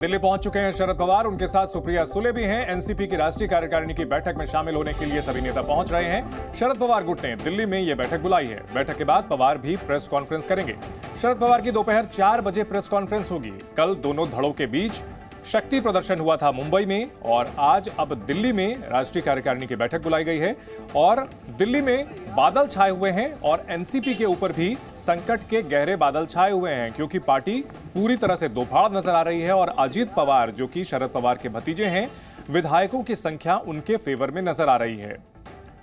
दिल्ली पहुंच चुके हैं शरद पवार, उनके साथ सुप्रिया सुले भी हैं। एनसीपी की राष्ट्रीय कार्यकारिणी की बैठक में शामिल होने के लिए सभी नेता पहुंच रहे हैं। शरद पवार गुट ने दिल्ली में यह बैठक बुलाई है। बैठक के बाद पवार भी प्रेस कॉन्फ्रेंस करेंगे। शरद पवार की दोपहर 4 बजे प्रेस कॉन्फ्रेंस होगी। कल दोनों धड़ों के बीच शक्ति प्रदर्शन हुआ था मुंबई में, और आज अब दिल्ली में राष्ट्रीय कार्यकारिणी की बैठक बुलाई गई है। और दिल्ली में बादल छाए हुए हैं और एनसीपी के ऊपर भी संकट के गहरे बादल छाए हुए हैं, क्योंकि पार्टी पूरी तरह से दोफाड़ नजर आ रही है। और अजित पवार, जो कि शरद पवार के भतीजे हैं, विधायकों की संख्या उनके फेवर में नजर आ रही है।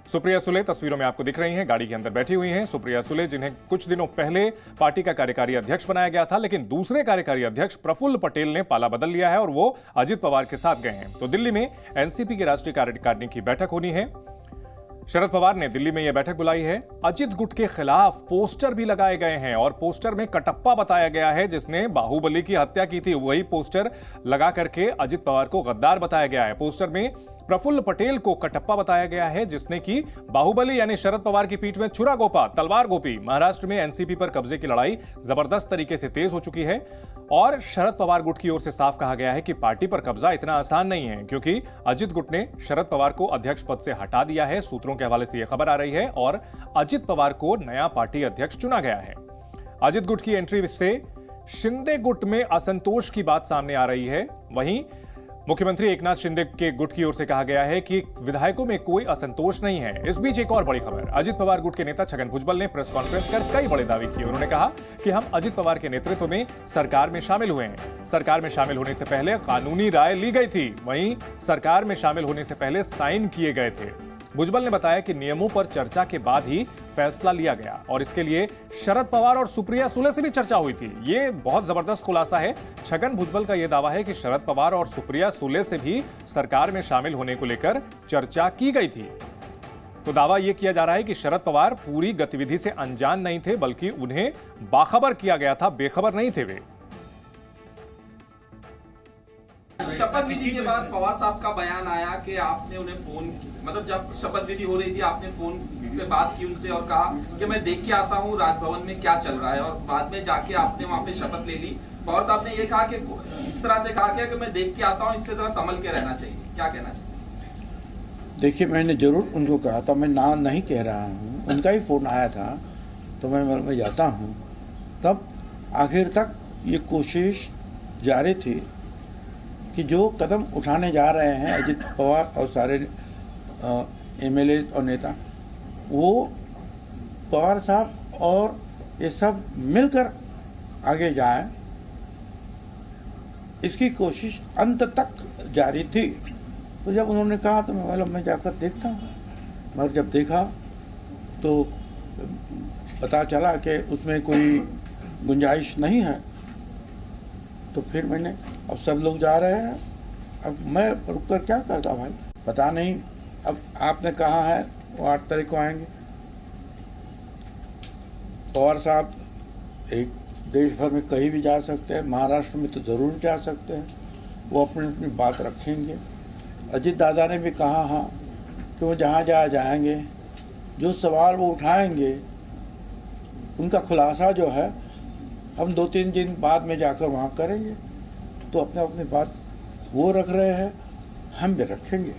सुप्रिया सुले तस्वीरों में आपको दिख रही हैं, गाड़ी के अंदर बैठी हुई हैं। सुप्रिया सुले, जिन्हें कुछ दिनों पहले पार्टी का कार्यकारी अध्यक्ष बनाया गया था, लेकिन दूसरे कार्यकारी अध्यक्ष प्रफुल्ल पटेल ने पाला बदल लिया है और वो अजित पवार के साथ गए हैं। तो दिल्ली में एनसीपी की राष्ट्रीय कार्यकारिणी की बैठक होनी है। शरद पवार ने दिल्ली में यह बैठक बुलाई है। अजित गुट के खिलाफ पोस्टर भी लगाए गए हैं और पोस्टर में कटप्पा बताया गया है, जिसने बाहुबली की हत्या की थी। वही पोस्टर लगा करके अजित पवार को गद्दार बताया गया है। पोस्टर में प्रफुल्ल पटेल को कटप्पा बताया गया है, जिसने की बाहुबली यानी शरद पवार की पीठ में छुरा गोपा, तलवार गोपी। महाराष्ट्र में एनसीपी पर कब्जे की लड़ाई जबरदस्त तरीके से तेज हो चुकी है और शरद पवार गुट की ओर से साफ कहा गया है कि पार्टी पर कब्जा इतना आसान नहीं है, क्योंकि अजित गुट ने शरद पवार को अध्यक्ष पद से हटा दिया है। सूत्रों के हवाले से यह खबर आ रही है और अजित पवार को नया पार्टी अध्यक्ष चुना गया है। अजित गुट की एंट्री से शिंदे गुट में असंतोष की बात सामने आ रही है। वहीं मुख्यमंत्री एकनाथ शिंदे के गुट की ओर से कहा गया है कि विधायकों में कोई असंतोष नहीं है। इस बीच एक और बड़ी खबर, अजित पवार गुट के नेता छगन भुजबल ने प्रेस कॉन्फ्रेंस कर कई बड़े दावे किए। उन्होंने कहा कि हम अजित पवार के नेतृत्व में सरकार में शामिल हुए हैं। सरकार में शामिल होने से पहले कानूनी राय ली गई थी, वहीं सरकार में शामिल होने से पहले साइन किए गए थे। भुजबल ने बताया कि नियमों पर चर्चा के बाद ही फैसला लिया गया और इसके लिए शरद पवार और सुप्रिया सुले से भी चर्चा हुई थी। ये बहुत जबरदस्त खुलासा है। छगन भुजबल का यह दावा है कि शरद पवार और सुप्रिया सुले से भी सरकार में शामिल होने को लेकर चर्चा की गई थी। तो दावा यह किया जा रहा है कि शरद पवार पूरी गतिविधि से अनजान नहीं थे, बल्कि उन्हें बाखबर किया गया था, बेखबर नहीं थे वे। शपथ विधि के बाद पवार साहब का बयान आया कि आपने उन्हें फोन, मतलब जब शपथ विधि हो रही थी आपने फोन पे बात की उनसे और कहा कि मैं देख के आता हूँ राजभवन में क्या चल रहा है, और बाद में जाके आपने वहां पे शपथ ले ली। पवार साहब ने ये कहा कि इस तरह से कहा कि मैं देख के आता हूँ, इससे जरा संभल के रहना चाहिए। क्या कहना चाहिए? देखिए, मैंने जरूर उनको कहा था, मैं ना नहीं कह रहा हूँ, उनका ही फोन आया था तो मैं जाता हूँ। तब आखिर तक ये कोशिश जारी थी कि जो कदम उठाने जा रहे हैं अजित पवार और सारे एमएलए और नेता, वो पवार साहब और ये सब मिलकर आगे जाए, इसकी कोशिश अंत तक जारी थी। तो जब उन्होंने कहा तो मैं जाकर देखता हूँ। मगर जब देखा तो पता चला कि उसमें कोई गुंजाइश नहीं है। तो फिर मैंने, अब सब लोग जा रहे हैं, अब मैं रुककर क्या करता भाई, पता नहीं। अब आपने कहा है वो 8 तारीख को आएंगे। पवार साहब एक देश भर में कहीं भी जा सकते हैं, महाराष्ट्र में तो जरूर जा सकते हैं, वो अपनी अपनी बात रखेंगे। अजित दादा ने भी कहा हाँ कि वो जहाँ जहाँ जाएंगे, जो सवाल वो उठाएंगे उनका खुलासा जो है हम 2-3 दिन बाद में जाकर वहाँ करेंगे। तो अपनी बात वो रख रहे हैं, हम भी रखेंगे।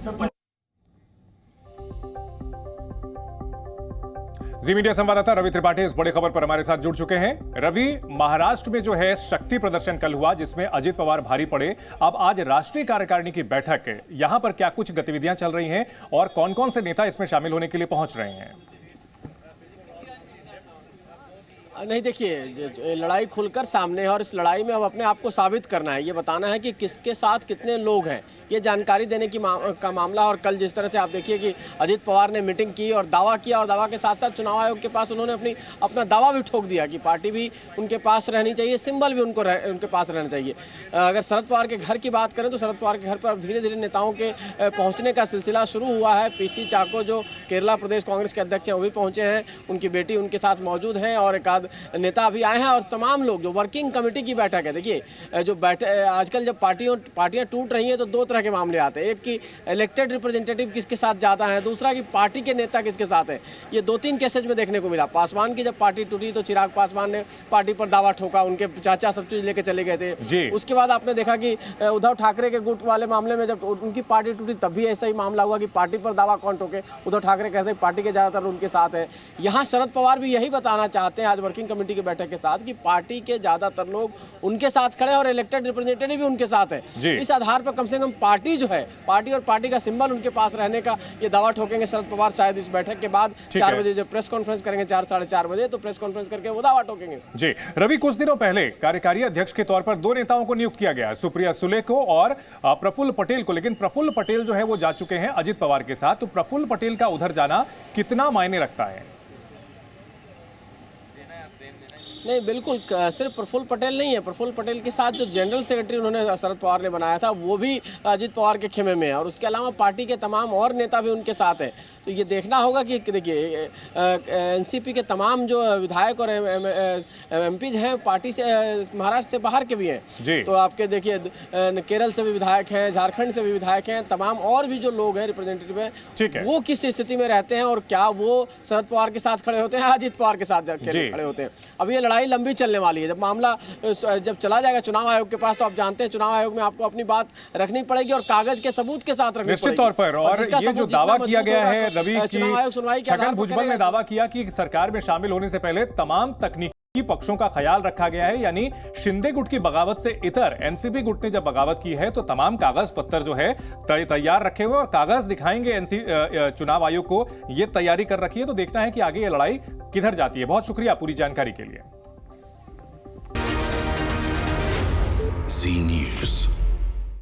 जी मीडिया संवाददाता रवि त्रिपाठी इस बड़ी खबर पर हमारे साथ जुड़ चुके हैं। रवि, महाराष्ट्र में जो है शक्ति प्रदर्शन कल हुआ, जिसमें अजित पवार भारी पड़े। अब आज राष्ट्रीय कार्यकारिणी की बैठक है, यहां पर क्या कुछ गतिविधियां चल रही हैं और कौन कौन से नेता इसमें शामिल होने के लिए पहुंच रहे हैं? नहीं, देखिए, लड़ाई खुलकर सामने है और इस लड़ाई में अब अपने आप को साबित करना है। ये बताना है कि किसके साथ कितने लोग हैं, ये जानकारी देने की का मामला। और कल जिस तरह से आप देखिए कि अजित पवार ने मीटिंग की और दावा किया, और दावा के साथ साथ चुनाव आयोग के पास उन्होंने अपना दावा भी ठोक दिया कि पार्टी भी उनके पास रहनी चाहिए, सिंबल भी उनके पास रहना चाहिए। अगर शरद पवार के घर की बात करें तो शरद पवार के घर पर अब धीरे धीरे नेताओं के पहुँचने का सिलसिला शुरू हुआ है। पीसी चाको, जो केरला प्रदेश कांग्रेस के अध्यक्ष हैं, वो भी पहुँचे हैं, उनकी बेटी उनके साथ मौजूद हैं और एक आध नेता अभी आए हैं और तमाम लोग जो वर्किंग कमेटी की बैठक है, देखिए जो आजकल जब पार्टियां टूट रही हैं तो दो तरह के मामले आते हैं। एक कि इलेक्टेड रिप्रेजेंटेटिव किसके साथ जाता है, दूसरा कि पार्टी के नेता किसके साथ है। ये 2-3 केसेज में देखने को मिला। पासवान की जब पार्टी टूटी तो चिराग पासवान ने पार्टी पर दावा ठोका, उनके चाचा सब चीज लेके चले गए थे। उसके बाद आपने देखा कि उद्धव ठाकरे के गुट वाले मामले में जब उनकी पार्टी टूटी तब भी ऐसा ही मामला हुआ कि पार्टी पर दावा कौन ठोके। उद्धव ठाकरे कहते हैं पार्टी के ज्यादातर उनके साथ है। यहाँ शरद पवार भी यही बताना चाहते हैं आज वर्किंग कमेटी की बैठक के साथ कि पार्टी के ज्यादातर लोग उनके साथ खड़े और इलेक्टेड रिप्रेजेंटेटिव भी उनके साथ है। इस आधार पर कम से कम पार्टी जो है, पार्टी और पार्टी का सिंबल उनके पास रहने का ये दावा ठोकेंगे शरद पवार शायद इस बैठक के बाद 4 बजे जब प्रेस कॉन्फ्रेंस करेंगे, 4-4:30 बजे, तो प्रेस कॉन्फ्रेंस करके वो दावा ठोकेंगे। जी रवि, कुछ दिनों पहले कार्यकारी अध्यक्ष के तौर पर 2 नेताओं को नियुक्त किया गया, सुप्रिया सुले को और प्रफुल्ल पटेल को, लेकिन प्रफुल्ल पटेल जो है वो जा चुके हैं अजित पवार के साथ। तो प्रफुल्ल पटेल का उधर जाना कितना मायने रखता है? नहीं, बिल्कुल सिर्फ प्रफुल्ल पटेल नहीं है। प्रफुल्ल पटेल के साथ जो जनरल सेक्रेटरी उन्होंने शरद पवार ने बनाया था वो भी अजित पवार के खेमे में है और उसके अलावा पार्टी के तमाम और नेता भी उनके साथ हैं। तो ये देखना होगा कि देखिए एनसीपी के तमाम जो विधायक और एमपीज हैं पार्टी से, महाराष्ट्र से बाहर के भी हैं। तो आपके देखिए केरल से भी विधायक हैं, झारखंड से भी विधायक हैं, तमाम और भी जो लोग हैं रिप्रेजेंटेटिव हैं, वो किस स्थिति में रहते हैं और क्या वो शरद पवार के साथ खड़े होते हैं, अजित पवार के साथ खड़े होते हैं। अब ये लड़ाई लंबी चलने वाली है। जब मामला जब चला जाएगा चुनाव आयोग के पास तो आप जानते हैं चुनाव आयोग में आपको अपनी बात रखनी पड़ेगी और कागज के सबूत के साथ रखनी निश्चित तौर पर। और ये जो दावा किया गया है रवि की, छगन भुजबल ने दावा किया कि सरकार में शामिल होने से पहले तमाम तकनीकी पक्षों का ख्याल रखा गया है, यानी शिंदे गुट की बगावत से इतर एनसीपी गुट ने जब बगावत की है तो तमाम कागज पत्तर जो है तैयार रखे हुए और कागज दिखाएंगे चुनाव आयोग को, ये तैयारी कर रखी है। तो देखना है कि आगे ये लड़ाई किधर जाती है। बहुत शुक्रिया पूरी जानकारी के लिए। Zee News.